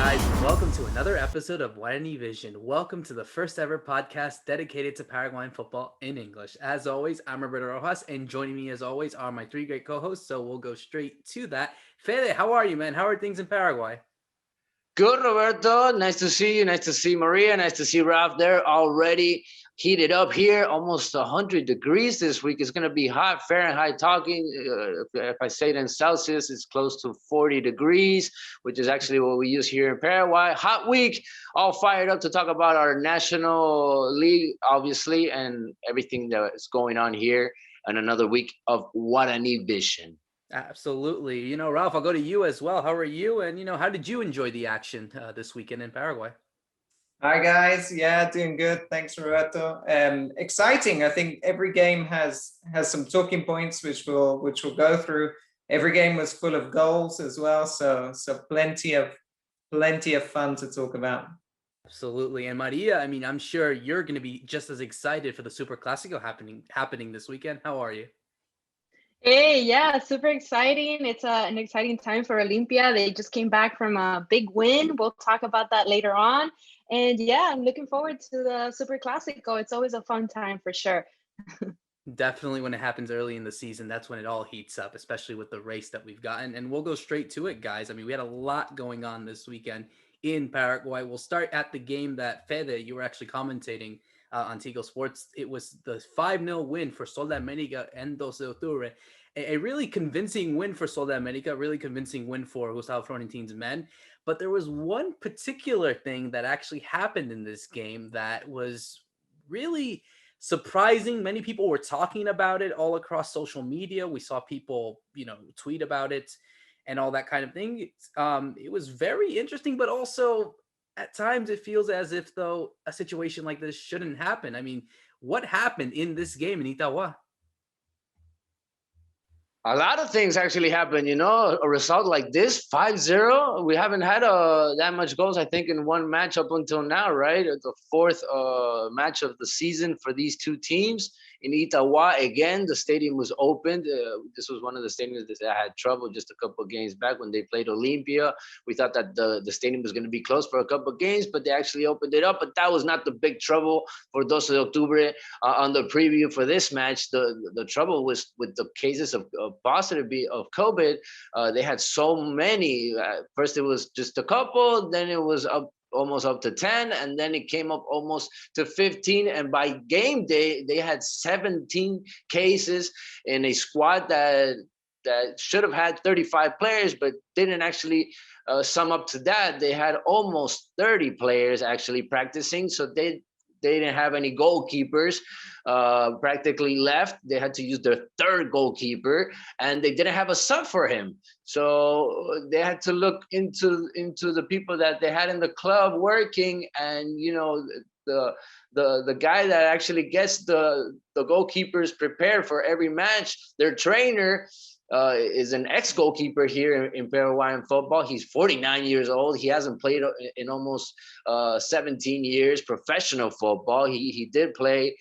guys, welcome to another episode of Guarani Vision. Welcome to the first ever podcast dedicated to Paraguayan football in English. As always, I'm Roberto Rojas, and joining me as always are my three great co-hosts, so we'll go straight to that. Fede, how are you, man? How are things in Paraguay? Good, Roberto. Nice to see you. Nice to see Maria. Nice to see Ralph there already heated up here. Almost 100 degrees this week. It's going to be hot. Fahrenheit talking. If I say it in Celsius, it's close to 40 degrees, which is actually what we use here in Paraguay. Hot week. All fired up to talk about our national league, obviously, and everything that's going on here. And another week of Guarani Vision. Absolutely. Ralph, I'll go to you as well. How are you? And, how did you enjoy the action this weekend in Paraguay? Hi, guys. Yeah, doing good. Thanks, Roberto. Exciting. I think every game has some talking points, which we'll go through. Every game was full of goals as well. So plenty of fun to talk about. Absolutely. And Maria, I'm sure you're going to be just as excited for the Super Clásico happening this weekend. How are you? Hey, yeah, super exciting. It's an exciting time for Olimpia. They just came back from a big win. We'll talk about that later on. And yeah, I'm looking forward to the Super Clásico. It's always a fun time for sure. Definitely when it happens early in the season, that's when it all heats up, especially with the race that we've gotten. And we'll go straight to it, guys. We had a lot going on this weekend in Paraguay. We'll start at the game that Fede, you were actually commentating on Tigo Sports. It was the 5-0 win for Sol de America and 12 de Octubre. A really convincing win for Sol de America, really convincing win for Gustavo Florentin's men. But there was one particular thing that actually happened in this game that was really surprising. Many people were talking about it all across social media. We saw people, tweet about it and all that kind of thing. It was very interesting, but also at times it feels as if, though, a situation like this shouldn't happen. What happened in this game in Itagua? A lot of things actually happened, a result like this, 5-0. We haven't had that much goals, I think, in one match up until now, right? The fourth match of the season for these two teams. In Itagua, again, the stadium was opened. This was one of the stadiums that had trouble just a couple of games back when they played Olimpia. We thought that the stadium was going to be closed for a couple of games, but they actually opened it up. But that was not the big trouble for 12 de Octubre. On the preview for this match, the trouble was with the cases of positive of COVID. They had so many. First, it was just a couple. Then it was almost up to 10, and then it came up almost to 15. And by game day, they had 17 cases in a squad that should have had 35 players, but didn't actually sum up to that. They had almost 30 players actually practicing, so they didn't have any goalkeepers practically left. They had to use their third goalkeeper, and they didn't have a sub for him. So they had to look into the people that they had in the club working, and the guy that actually gets the goalkeepers prepared for every match, their trainer, is an ex-goalkeeper here in Paraguayan football. He's 49 years old. He hasn't played in almost 17 years professional football. He did play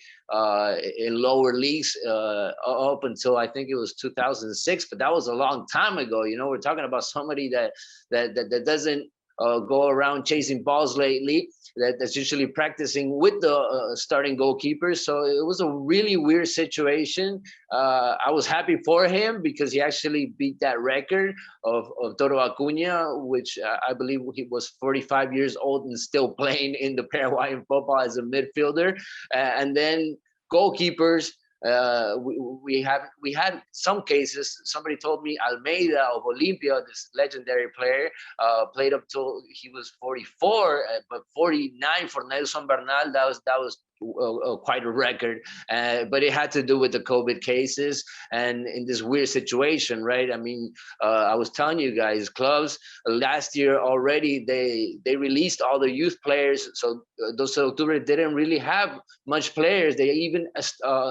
in lower leagues up until I think it was 2006, but that was a long time ago. We're talking about somebody that doesn't go around chasing balls lately. That's usually practicing with the starting goalkeeper. So it was a really weird situation. I was happy for him because he actually beat that record of Toro Acuna, which I believe he was 45 years old and still playing in the Paraguayan football as a midfielder. And then goalkeepers, we had some cases. Somebody told me Almeida of Olimpia, this legendary player, played up till he was 44, but 49 for Nelson Bernal. That was quite a record, but it had to do with the COVID cases and in this weird situation, right? I was telling you guys, clubs last year already, they released all the youth players, so 12 de Octubre didn't really have much players. They even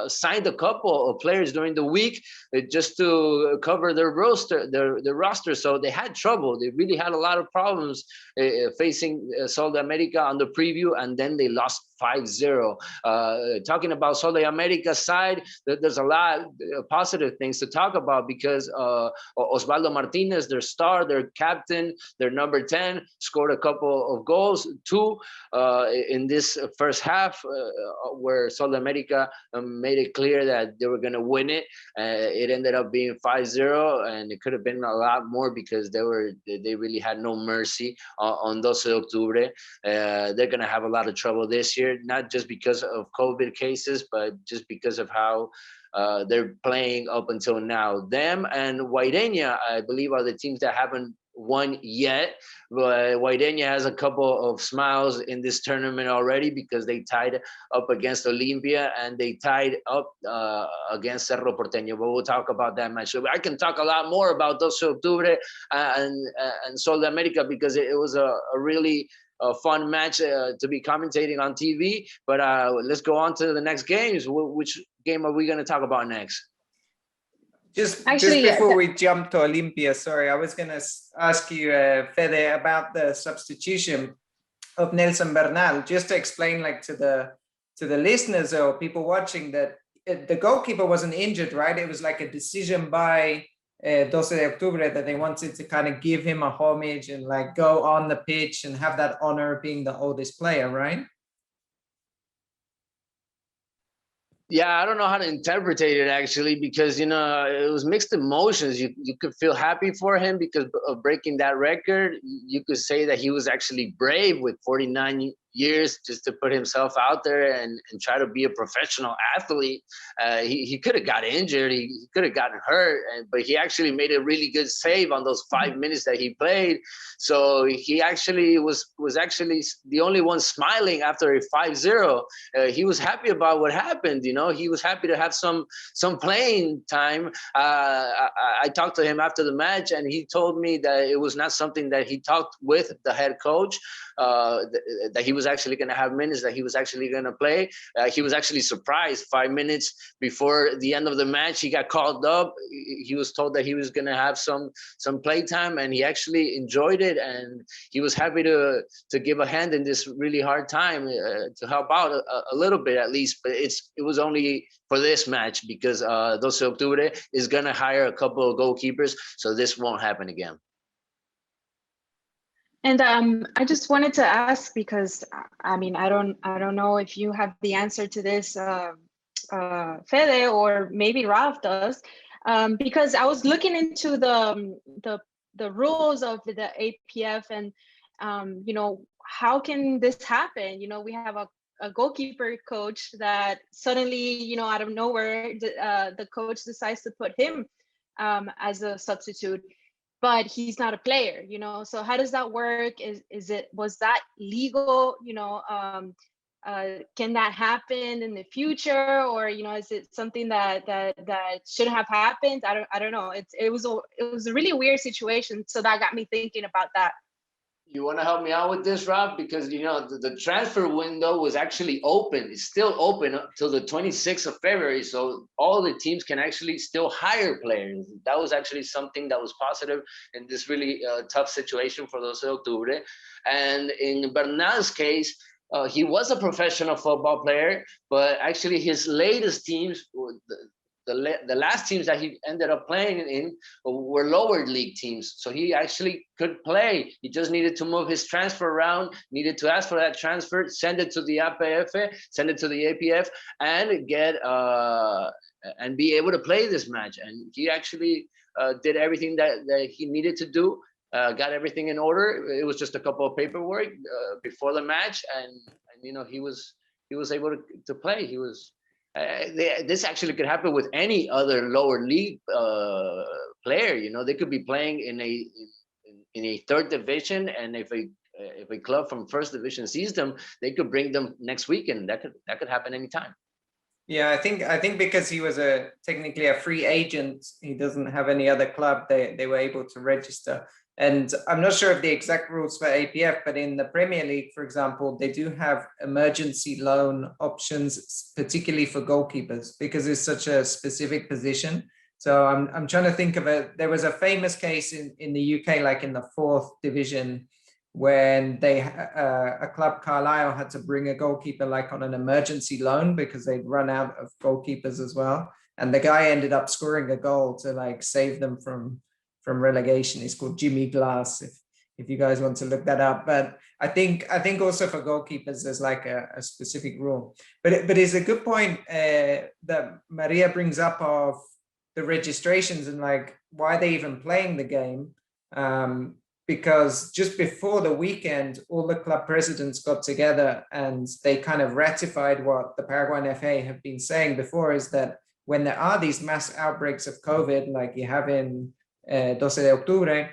signed a couple of players during the week just to cover their roster. So they had trouble. They really had a lot of problems facing Sol de America on the preview, and then they lost 5-0. Talking about Sol de America's side, there's a lot of positive things to talk about because Osvaldo Martinez, their star, their captain, their number 10, scored a couple of goals, 2 in this first half, where Sol de America made it clear that they were going to win it. It ended up being 5-0, and it could have been a lot more because they really had no mercy on 12 de Octubre. They're going to have a lot of trouble this year, not just because of COVID cases, but just because of how they're playing up until now. Them and Guaireña, I believe, are the teams that haven't won yet, but Guaireña has a couple of smiles in this tournament already because they tied up against Olimpia and they tied up against Cerro Porteño, but we'll talk about that match. So I can talk a lot more about 12 de Octubre and Sol de America because it was a really fun match to be commentating on TV, but let's go on to the next games. Which game are we going to talk about next? Just before we jump to Olimpia, sorry, I was going to ask you, Fede, about the substitution of Nelson Bernal, just to explain, like, to the listeners or people watching, that the goalkeeper wasn't injured, right? It was like a decision by 12 de Octubre that they wanted to kind of give him a homage and like go on the pitch and have that honor of being the oldest player, right? Yeah, I don't know how to interpret it actually, because, it was mixed emotions. You could feel happy for him because of breaking that record. You could say that he was actually brave with 49 years just to put himself out there and try to be a professional athlete. He could have got injured. He could have gotten hurt, but he actually made a really good save on those 5 minutes that he played. So he actually was actually the only one smiling after a 5-0. He was happy about what happened. He was happy to have some playing time. I talked to him after the match, and he told me that it was not something that he talked with the head coach, that he was actually going to have minutes, that he was actually going to play. He was actually surprised 5 minutes before the end of the match. He got called up. He was told that he was going to have some play time, and he actually enjoyed it. And he was happy to give a hand in this really hard time to help out a little bit at least. But it was only for this match because 12 de Octubre is going to hire a couple of goalkeepers, so this won't happen again. And I just wanted to ask, because I don't know if you have the answer to this, Fede, or maybe Ralph does, because I was looking into the rules of the APF, and how can this happen? We have a goalkeeper coach that suddenly, out of nowhere, the coach decides to put him as a substitute, but he's not a player, so how does that work? Was that legal? Can that happen in the future, or is it something that shouldn't have happened? I don't know. It was a really weird situation, so that got me thinking about that. You want to help me out with this, Rob? Because, the transfer window was actually open. It's still open up till the 26th of February. So all the teams can actually still hire players. That was actually something that was positive in this really tough situation for 12 de Octubre. And in Bernal's case, he was a professional football player, but actually his latest teams, the last teams that he ended up playing in were lower league teams. So he actually could play. He just needed to move his transfer around, needed to ask for that transfer, send it to the APF, send it to the APF, and get and be able to play this match. And he actually did everything that he needed to do, got everything in order. It was just a couple of paperwork before the match, and he was able to play. He was. This actually could happen with any other lower league player. They could be playing in a third division, and if a club from first division sees them, they could bring them next weekend. That could happen anytime. Yeah, I think because he was technically a free agent, he doesn't have any other club. They were able to register. And I'm not sure of the exact rules for APF, but in the Premier League, for example, they do have emergency loan options, particularly for goalkeepers, because it's such a specific position. So I'm trying to think of there was a famous case in the UK, like in the 4th division, when a club, Carlisle, had to bring a goalkeeper like on an emergency loan because they'd run out of goalkeepers as well. And the guy ended up scoring a goal to like save them from relegation. He's called Jimmy Glass, if you guys want to look that up. But I think also for goalkeepers there's like a specific rule. But it's a good point that Maria brings up of the registrations and like why they even playing the game. Because just before the weekend, all the club presidents got together and they kind of ratified what the Paraguayan FA have been saying before, is that when there are these mass outbreaks of COVID, like you have in 12 de Octubre,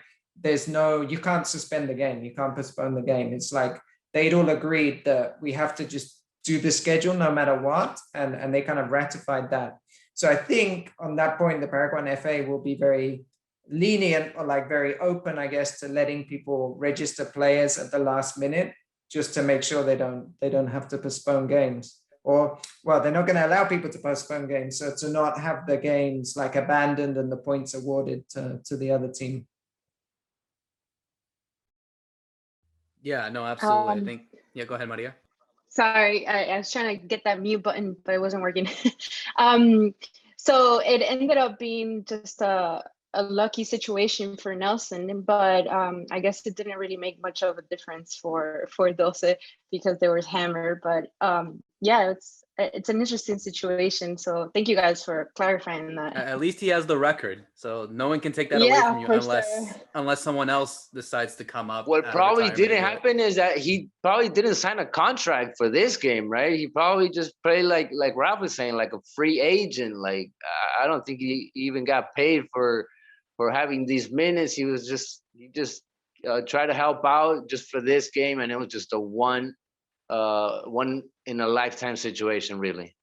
you can't suspend the game, you can't postpone the game. It's like they'd all agreed that we have to just do the schedule no matter what, and they kind of ratified that. So I think on that point, the Paraguayan FA will be very lenient or like very open, I guess, to letting people register players at the last minute, just to make sure they don't have to postpone games. Or, well, they're not going to allow people to postpone games, so to not have the games like abandoned and the points awarded to the other team. Yeah, no, absolutely. I think, yeah, go ahead, Maria. Sorry, I was trying to get that mute button, but it wasn't working. So it ended up being just a lucky situation for Nelson, but I guess it didn't really make much of a difference for Dulce because they were hammered. But yeah, it's an interesting situation. So thank you guys for clarifying that. At least he has the record, so no one can take that away from you unless someone else decides to come up. What probably didn't happen is that he probably didn't sign a contract for this game, right? He probably just played like Ralph was saying, like a free agent. Like I don't think he even got paid for having these minutes. He just tried to help out just for this game, and it was just a one in a lifetime situation, really.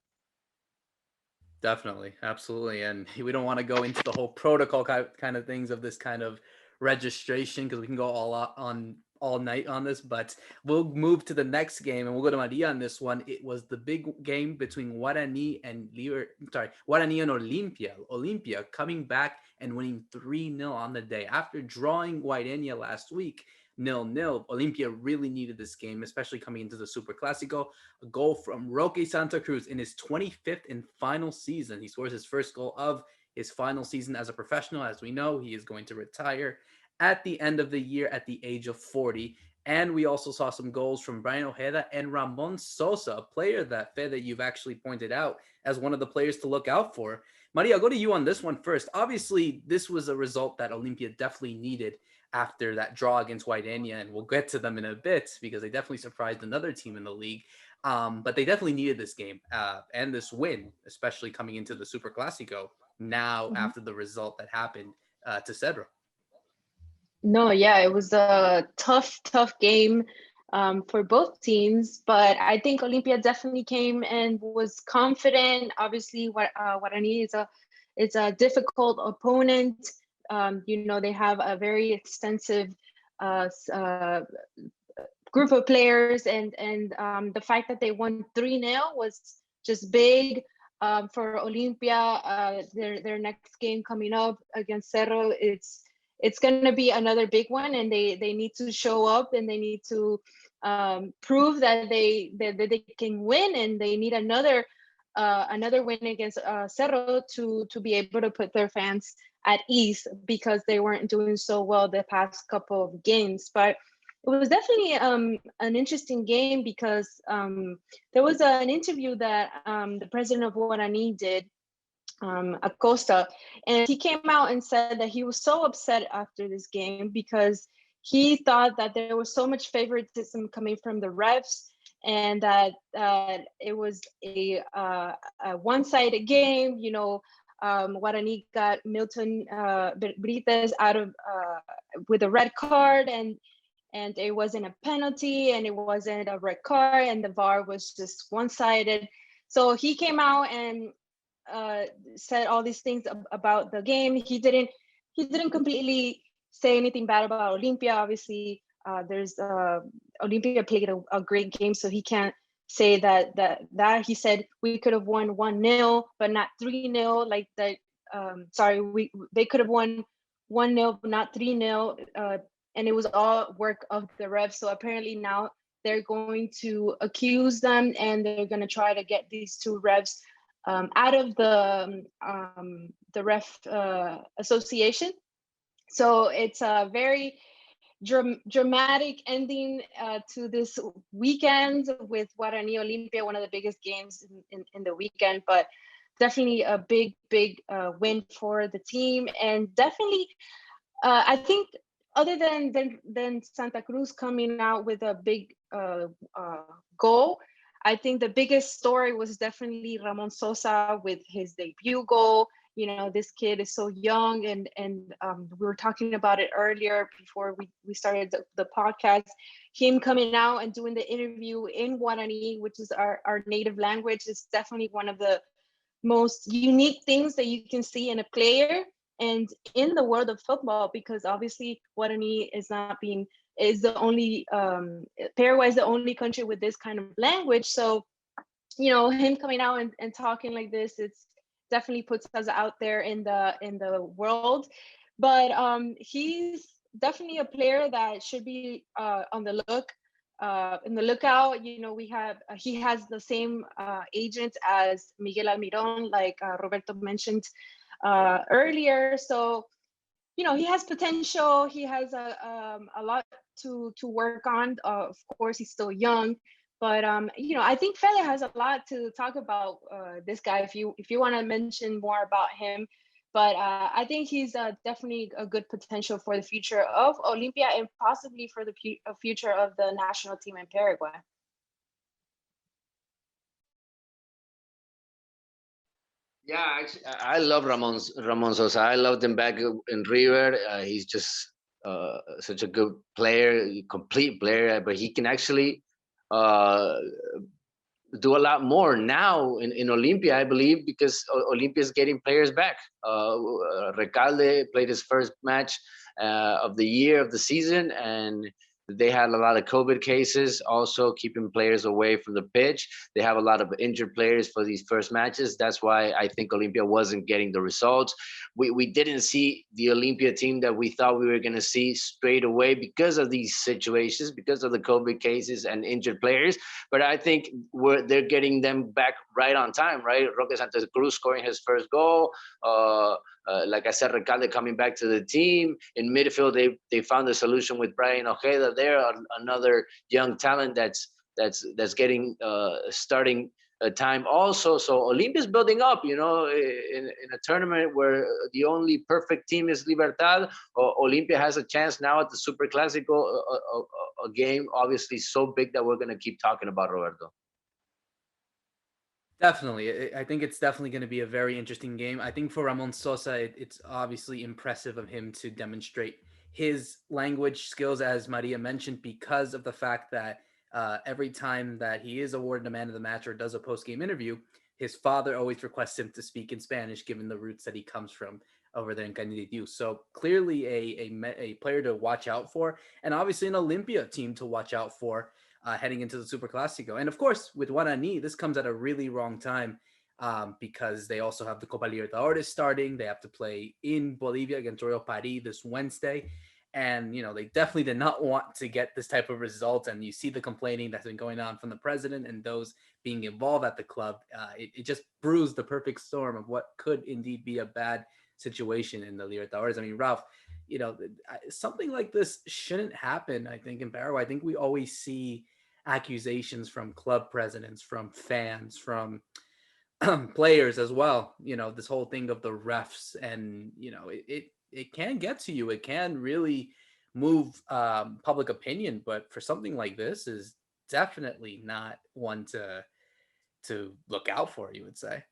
Definitely, absolutely, and we don't want to go into the whole protocol kind of things of this kind of registration because we can go all night on this, but we'll move to the next game and we'll go to Maria on this one. It was the big game between Guarani and Olimpia. Olimpia coming back and winning 3-0 on the day after drawing Guaireña last week 0-0. Olimpia really needed this game, especially coming into the Super Clásico. A goal from Roque Santa Cruz in his 25th and final season. He scores his first goal of his final season as a professional. As we know, he is going to retire at the end of the year at the age of 40. And we also saw some goals from Brian Ojeda and Ramon Sosa, a player that, Fede, you've actually pointed out as one of the players to look out for. Maria, I'll go to you on this one first. Obviously, this was a result that Olimpia definitely needed after that draw against Guaireña, and we'll get to them in a bit because they definitely surprised another team in the league. But they definitely needed this game and this win, especially coming into the Super Clásico now after the result that happened to Cerro. No, yeah, it was a tough game for both teams, but I think Olimpia definitely came and was confident. Obviously, Guarani is a difficult opponent. They have a very extensive group of players, and the fact that they won 3-0 was just big for Olimpia. Their next game coming up against Cerro, it's going to be another big one, and they need to show up and they need to prove that they can win, and they need another win against Cerro to be able to put their fans at ease because they weren't doing so well the past couple of games. But it was definitely an interesting game because there was an interview that the president of Guarani did, Acosta, and he came out and said that he was so upset after this game because he thought that there was so much favoritism coming from the refs and that it was a one-sided game. Guarani got Milton Britos out of with a red card, and it wasn't a penalty and it wasn't a red card, and the VAR was just one-sided. So he came out and said all these things about the game. He didn't completely say anything bad about Olimpia. Obviously, Olimpia played a great game, so he can't say that. He said we could have won 1-0, but not 3-0. Like that. They could have won 1-0, but not 3-0. and it was all work of the refs. So apparently now they're going to accuse them, and they're going to try to get these two refs out of the ref association. So it's a very dramatic ending to this weekend with Guarani Olimpia, one of the biggest games in the weekend, but definitely a big win for the team. And definitely I think other than Santa Cruz coming out with a big goal, I think the biggest story was definitely Ramon Sosa with his debut goal. You know, this kid is so young, and we were talking about it earlier before we started the podcast. Him coming out and doing the interview in Guarani, which is our native language, is definitely one of the most unique things that you can see in a player and in the world of football, because obviously Guarani is the only Paraguay is the only country with this kind of language. So, you know, him coming out and talking like this, it's definitely puts us out there in the world. But he's definitely a player that should be on the lookout. You know, he has the same agent as Miguel Almiron, like Roberto mentioned earlier. So, you know, he has potential. He has a lot to work on. Of course, he's still young, but you know, I think Fede has a lot to talk about this guy. If you want to mention more about him, but I think he's definitely a good potential for the future of Olimpia and possibly for the future of the national team in Paraguay. Yeah, actually, I love Ramon Sosa. I loved him back in River. He's just such a good player, complete player. But he can actually do a lot more now in Olimpia, I believe, because Olimpia is getting players back. Recalde played his first match of the year, of the season, and they had a lot of COVID cases, also keeping players away from the pitch. They have a lot of injured players for these first matches. That's why I think Olimpia wasn't getting the results. We didn't see the Olimpia team that we thought we were going to see straight away because of these situations, because of the COVID cases and injured players. But I think they're getting them back right on time, right? Roque Santa Cruz scoring his first goal. Like I said, Recalde coming back to the team. In midfield, they found a solution with Brian Ojeda there, another young talent that's getting starting time also. So Olimpia's building up, you know, in a tournament where the only perfect team is Libertad. Olimpia has a chance now at the Super Clásico, a game obviously so big that we're going to keep talking about, Roberto. Definitely. I think it's definitely going to be a very interesting game. I think for Ramon Sosa, it's obviously impressive of him to demonstrate his language skills, as Maria mentioned, because of the fact that every time that he is awarded a man of the match or does a post-game interview, his father always requests him to speak in Spanish, given the roots that he comes from over there in Candidiu. So clearly a player to watch out for, and obviously an Olimpia team to watch out for heading into the Super Clásico. And of course, with Guarani, this comes at a really wrong time because they also have the Copa Libertadores starting. They have to play in Bolivia against Royal Paris this Wednesday. And, you know, they definitely did not want to get this type of result. And you see the complaining that's been going on from the president and those being involved at the club. It just brews the perfect storm of what could indeed be a bad situation in the Libertadores. I mean, Ralph, you know, something like this shouldn't happen, I think, in Paraguay. I think we always see accusations from club presidents, from fans, from players as well. You know, this whole thing of the refs, and, you know, it can get to you. It can really move public opinion, but for something like this is definitely not one to look out for, you would say.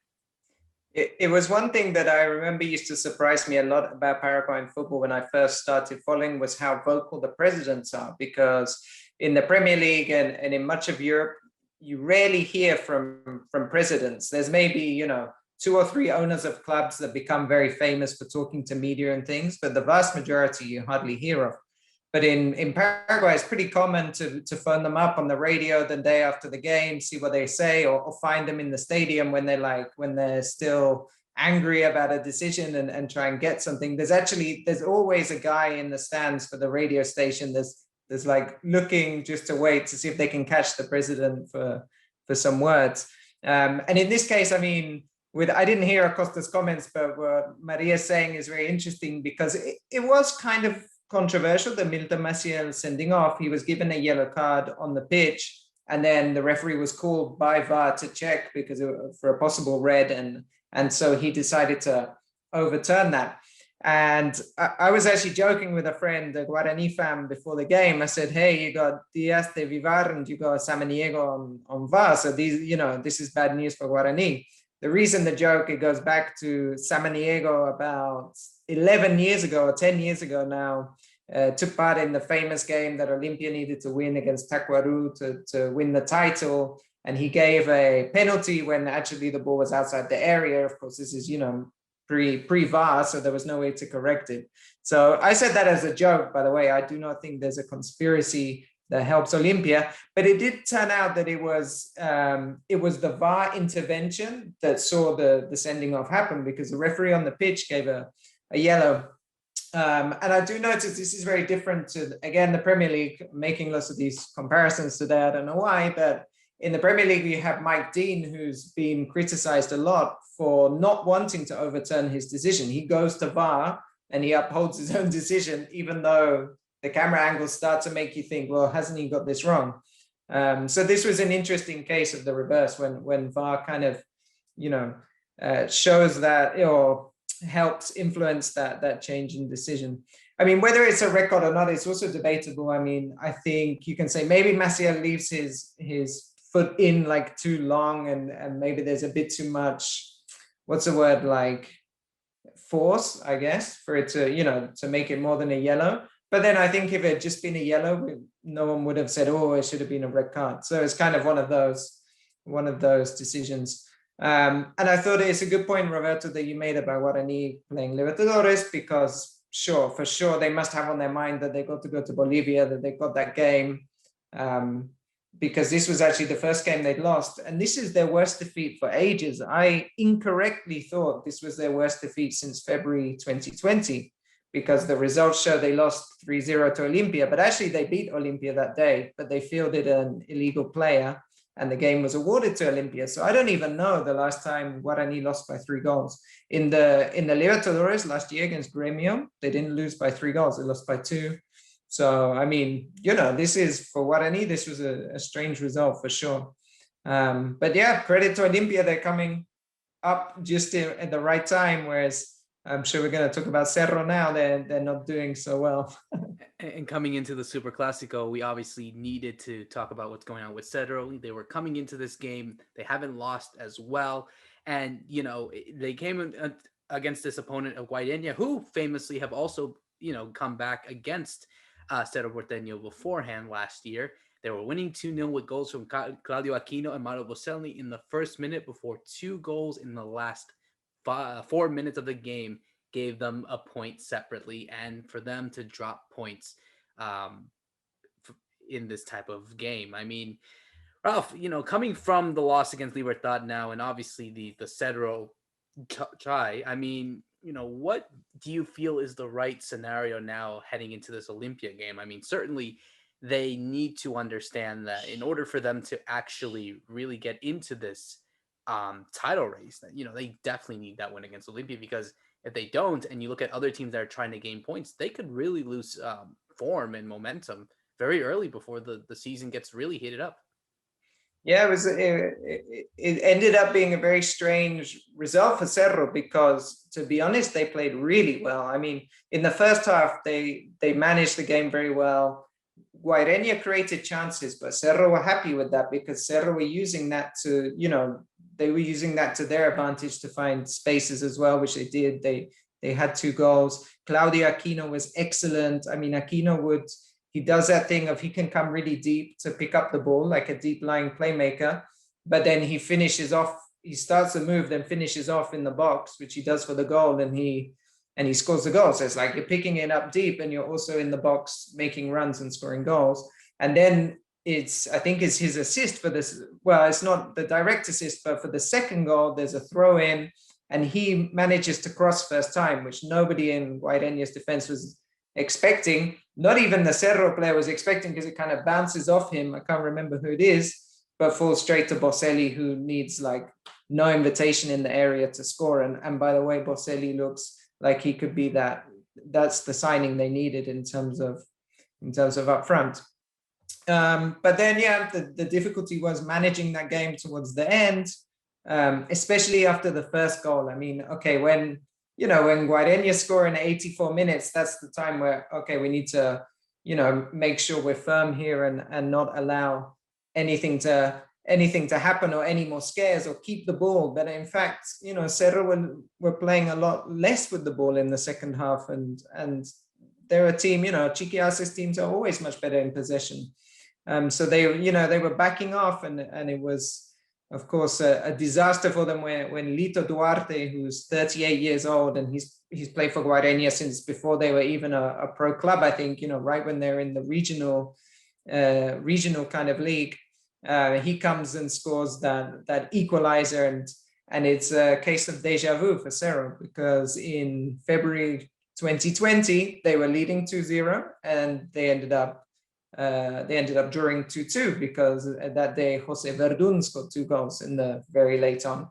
It was one thing that I remember used to surprise me a lot about Paraguayan football when I first started following, was how vocal the presidents are, because in the Premier League and in much of Europe, you rarely hear from presidents. There's maybe, you know, 2 or 3 owners of clubs that become very famous for talking to media and things, but the vast majority you hardly hear of. But in Paraguay, it's pretty common to phone them up on the radio the day after the game, see what they say, or find them in the stadium when they're still angry about a decision and try and get something. There's always a guy in the stands for the radio station. There's like looking just to wait to see if they can catch the president for some words. And in this case, I mean, I didn't hear Acosta's comments, but what Maria's saying is very interesting because it was kind of controversial, the Milton Maciel sending off. He was given a yellow card on the pitch, and then the referee was called by VAR to check because for a possible red, and so he decided to overturn that. And I was actually joking with a friend, a Guarani fan, before the game. I said, hey, you got Diaz de Vivar and you got Samaniego on VAR. So this is bad news for Guarani. The reason the joke, it goes back to Samaniego about 11 years ago or 10 years ago now, took part in the famous game that Olimpia needed to win against Tacuaru to win the title. And he gave a penalty when actually the ball was outside the area. Of course, this is, pre-VAR, so there was no way to correct it. So I said that as a joke, by the way. I do not think there's a conspiracy that helps Olimpia, but it did turn out that it was the VAR intervention that saw the sending off happen, because the referee on the pitch gave a yellow. And I do notice this is very different to, again, the Premier League, making lots of these comparisons to that. I don't know why, but in the Premier League, you have Mike Dean, who's been criticized a lot for not wanting to overturn his decision. He goes to VAR and he upholds his own decision, even though the camera angles start to make you think, well, hasn't he got this wrong? So this was an interesting case of the reverse, when VAR kind of, shows that, or helps influence that change in decision. I mean, whether it's a record or not, it's also debatable. I mean, I think you can say maybe Maciel leaves his foot in like too long, and maybe there's a bit too much, what's the word, like force, I guess, for it to, to make it more than a yellow. But then I think if it had just been a yellow, no one would have said, oh, it should have been a red card. So it's kind of one of those decisions. And I thought it's a good point, Roberto, that you made about Guarani playing Libertadores, because for sure, they must have on their mind that they got to go to Bolivia, that they got that game, because this was actually the first game they'd lost. And this is their worst defeat for ages. I incorrectly thought this was their worst defeat since February 2020, because the results show they lost 3-0 to Olimpia, but actually they beat Olimpia that day, but they fielded an illegal player and the game was awarded to Olimpia. So I don't even know the last time Guarani lost by 3 goals. In the Libertadores last year against Gremio, they didn't lose by 3 goals, they lost by 2. So, I mean, this is, for Guarani, this was a strange result for sure. But yeah, credit to Olimpia, they're coming up just at the right time, whereas I'm sure we're going to talk about Cerro now. They're not doing so well. And coming into the Super Clásico, we obviously needed to talk about what's going on with Cerro. They were coming into this game. They haven't lost as well. And, they came against this opponent of Guaireña, who famously have also, come back against Cerro Porteño beforehand last year. They were winning 2-0 with goals from Claudio Aquino and Mauro Boselli in the first minute, before 2 goals in the last 4 minutes of the game gave them a point separately. And for them to drop points in this type of game, I mean, Ralph, coming from the loss against Libertad now, and obviously the Cerro tie, I mean, what do you feel is the right scenario now heading into this Olimpia game? I mean, certainly they need to understand that in order for them to actually really get into this title race, that they definitely need that win against Olimpia, because if they don't, and you look at other teams that are trying to gain points, they could really lose form and momentum very early before the season gets really heated up. Yeah, it ended up being a very strange result for Cerro, because, to be honest, they played really well. I mean, in the first half, they managed the game very well. Guaireña created chances, but Cerro were happy with that, because Cerro were using that to, they were using that to their advantage to find spaces as well, which they did. They had 2 goals. Claudio Aquino was excellent. I mean, Aquino he does that thing of, he can come really deep to pick up the ball like a deep lying playmaker, but then he finishes off, he starts a move, then finishes off in the box, which he does for the goal, and he scores the goal. So it's like you're picking it up deep and you're also in the box making runs and scoring goals. And then I think it's his assist for this. Well, it's not the direct assist, but for the second goal, there's a throw in and he manages to cross first time, which nobody in Guaireña's defense was expecting. Not even the Cerro player was expecting, because it kind of bounces off him. I can't remember who it is, but falls straight to Boselli, who needs like no invitation in the area to score. And by the way, Boselli looks like he could be that. That's the signing they needed in terms of up front. But then, yeah, the difficulty was managing that game towards the end, especially after the first goal. I mean, okay, when Guaireña score in 84 minutes, that's the time where, okay, we need to, make sure we're firm here and not allow anything to happen, or any more scares, or keep the ball. But in fact, Cerro were playing a lot less with the ball in the second half, and they're a team, Chiquiace's teams are always much better in possession. So they were backing off, and it was, of course, a disaster for them when Lito Duarte, who's 38 years old, and he's played for Guaireña since before they were even a pro club, I think, right when they're in the regional kind of league. He comes and scores that equalizer, and it's a case of deja vu for Cerro, because in February 2020 they were leading 2-0, and they ended up drawing 2-2, because that day Jose Verdun scored 2 goals in the very late on.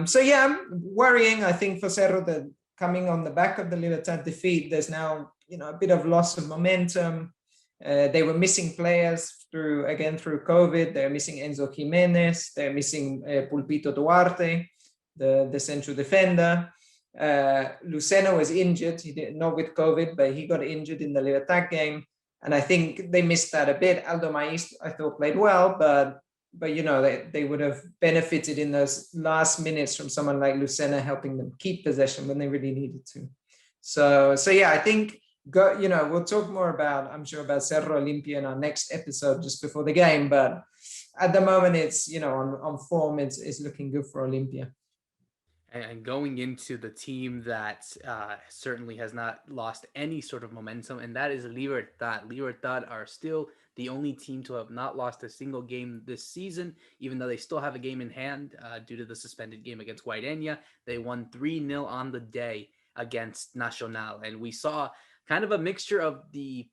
So yeah, worrying, I think, for Cerro, that coming on the back of the Libertad defeat, there's now a bit of loss of momentum. They were missing players through COVID. They're missing Enzo Jimenez. They're missing Pulpito Duarte, the central defender. Lucena was injured. He did not with COVID, but he got injured in the Libertad game, and I think they missed that a bit. Aldo Maiz, I thought, played well, but they would have benefited in those last minutes from someone like Lucena helping them keep possession when they really needed to. So yeah, I think. We'll talk more about Cerro Olimpia in our next episode just before the game, but at the moment it's, on form, it's looking good for Olimpia. And going into the team that certainly has not lost any sort of momentum, and that is Libertad. Libertad are still the only team to have not lost a single game this season, even though they still have a game in hand due to the suspended game against Guaireña. They won 3-0 on the day against Nacional, and we saw kind of a mixture of the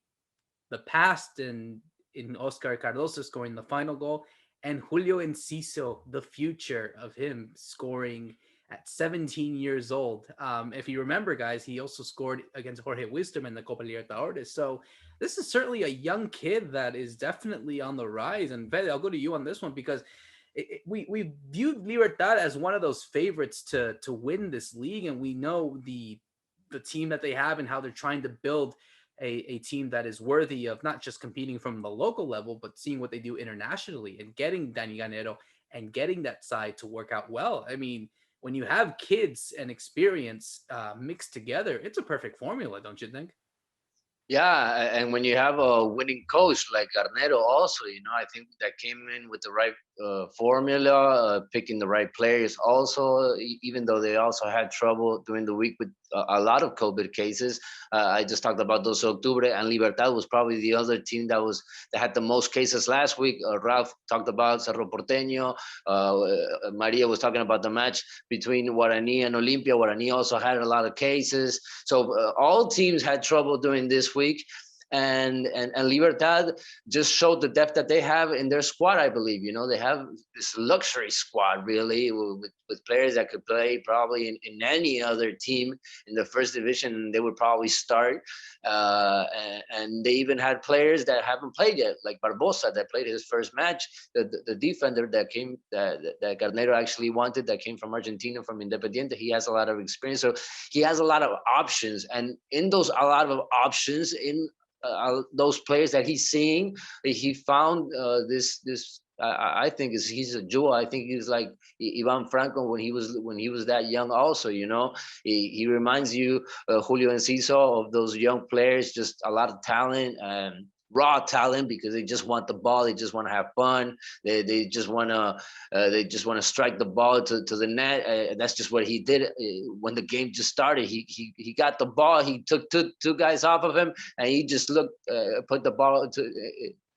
past, and in Oscar Cardoso scoring the final goal, and Julio Enciso, the future of him, scoring at 17 years old. If you remember, guys, he also scored against Jorge Wisdom in the Copa Libertadores. So this is certainly a young kid that is definitely on the rise. And Fede, I'll go to you on this one, because we viewed Libertad as one of those favorites to win this league, and we know the team that they have and how they're trying to build a team that is worthy of not just competing from the local level, but seeing what they do internationally and getting Dani Ganero and getting that side to work out well. I mean, when you have kids and experience mixed together, it's a perfect formula, don't you think? Yeah, and when you have a winning coach like Garnero also, I think that came in with the right formula, picking the right players also, even though they also had trouble during the week with a lot of COVID cases. I just talked about those Octubre, and Libertad was probably the other team that had the most cases last week. Ralph talked about Cerro Porteño. Maria was talking about the match between Guarani and Olimpia. Guarani also had a lot of cases. So all teams had trouble during this week. And Libertad just showed the depth that they have in their squad, I believe. They have this luxury squad, really, with players that could play probably in any other team in the first division, and they would probably start. And they even had players that haven't played yet, like Barbosa, that played his first match, the defender that Garnero actually wanted, that came from Argentina, from Independiente. He has a lot of experience, so he has a lot of options. And in those a lot of options, in those players that he's seeing, he found this. I think he's a jewel. I think he's like Ivan Franco when he was that young. Also, he reminds you, Julio Enciso, of those young players. Just a lot of talent and raw talent, because they just want the ball. They just want to have fun. They just want to strike the ball to the net. That's just what he did when the game just started. He got the ball. He took two guys off of him, and he just put the ball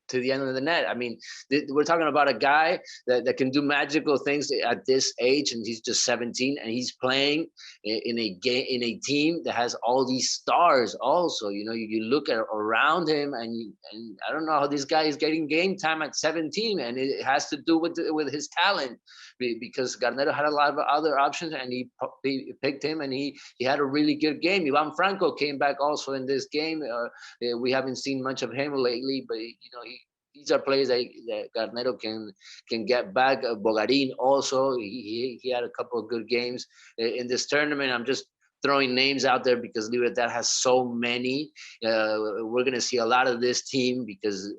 to the end of the net. I mean, we're talking about a guy that can do magical things at this age, and he's just 17, and he's playing in a team that has all these stars. Also, you look at around him, and I don't know how this guy is getting game time at 17, and it has to do with his talent, because Garnero had a lot of other options, and he picked him, and he had a really good game. Ivan Franco came back also in this game. We haven't seen much of him lately, but these are players that Garnero can get back. Bogarin also, he had a couple of good games in this tournament. I'm just throwing names out there because Libertad has so many. We're going to see a lot of this team because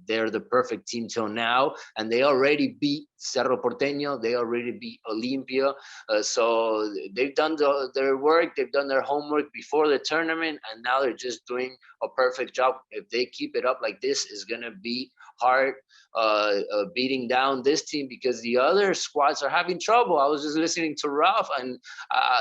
they're the perfect team till now, and they already beat Cerro Porteño. They already beat Olimpia. So they've done their work. They've done their homework before the tournament, and now they're just doing a perfect job. If they keep it up like this, it's going to be hard beating down this team because the other squads are having trouble. I was just listening to Ralph, and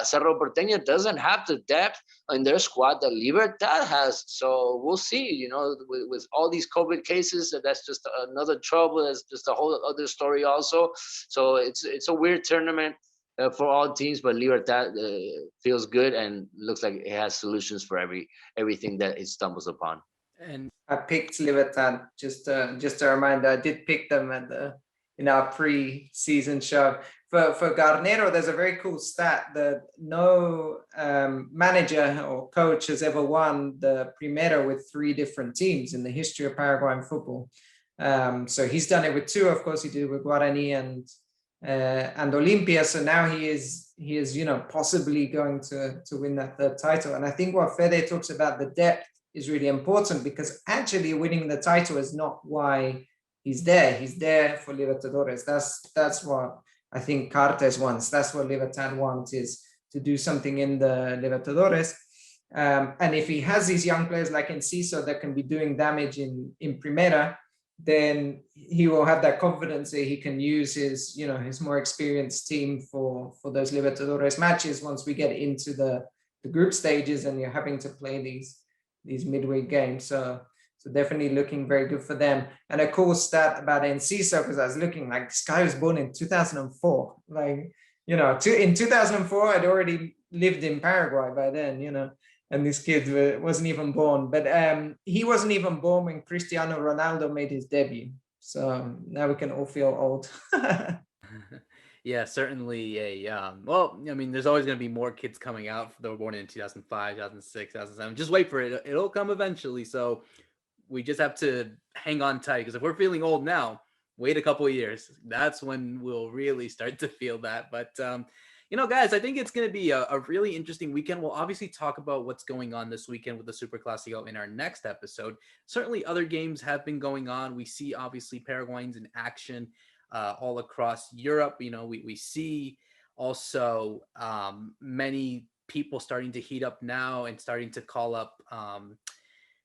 Cerro Porteño doesn't have the depth in their squad that Libertad has. So we'll see, with all these COVID cases, that's just another trouble. That's just a whole other story also. So it's a weird tournament for all teams, but Libertad feels good and looks like it has solutions for everything that it stumbles upon. And I picked Libertad, just a reminder. I did pick them in our pre-season show. For Garnero, there's a very cool stat that no manager or coach has ever won the Primera with 3 different teams in the history of Paraguayan football. So he's done it with 2. Of course, he did it with Guarani and Olimpia. So now he is possibly going to win that 3rd title. And I think what Fede talks about, the depth, is really important, because actually winning the title is not why he's there. He's there for Libertadores. That's what I think Cartes wants. That's what Libertad wants, is to do something in the Libertadores. And if he has these young players like Enciso that can be doing damage in Primera, then he will have that confidence that he can use his more experienced team for those Libertadores matches once we get into the group stages and you're having to play these midweek games. So definitely looking very good for them. And a cool stat about Enciso, because I was looking, like, this guy was born in 2004. Like, in 2004, I'd already lived in Paraguay by then, and this kid wasn't even born. But he wasn't even born when Cristiano Ronaldo made his debut. So now we can all feel old. Yeah, certainly well, I mean, there's always going to be more kids coming out that were born in 2005, 2006, 2007. Just wait for it. It'll come eventually. So we just have to hang on tight, because if we're feeling old now, wait a couple of years. That's when we'll really start to feel that. But, guys, I think it's going to be a really interesting weekend. We'll obviously talk about what's going on this weekend with the Super Clasico in our next episode. Certainly other games have been going on. We see, obviously, Paraguayans in action all across Europe. We see also many people starting to heat up now and starting to call up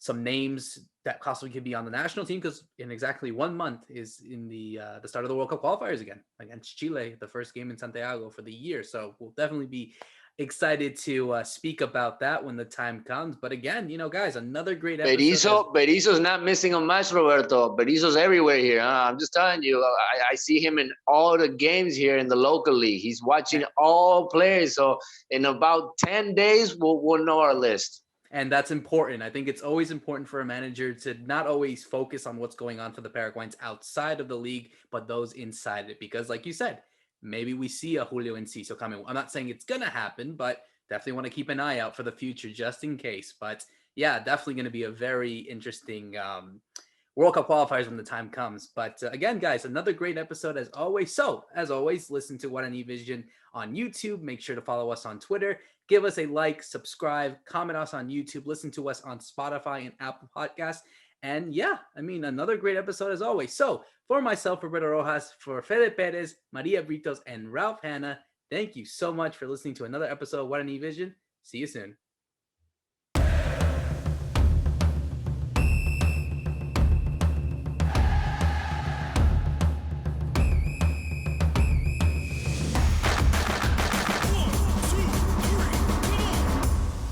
some names that possibly could be on the national team, because in exactly 1 month is in the start of the World Cup qualifiers again against Chile, the first game in Santiago for the year. So we'll definitely be excited to speak about that when the time comes. But again, guys, another great episode. Berizzo's not missing a match, Roberto. Berizzo's everywhere here. I'm just telling you, I see him in all the games here in the local league. He's watching all players. So in about 10 days, we'll know our list. And that's important. I think it's always important for a manager to not always focus on what's going on for the Paraguayans outside of the league, but those inside it. Because like you said, maybe we see a Julio Enciso coming. I'm not saying it's going to happen, but definitely want to keep an eye out for the future just in case. But yeah, definitely going to be a very interesting World Cup qualifiers when the time comes. But again, guys, another great episode as always. So as always, listen to Guarani Vision on YouTube. Make sure to follow us on Twitter. Give us a like, subscribe, comment us on YouTube, listen to us on Spotify and Apple Podcasts. And yeah, I mean, another great episode as always. So for myself, Roberto Rojas, for Fede Perez, Maria Britos, and Ralph Hanna, thank you so much for listening to another episode of Guarani Vision. See you soon.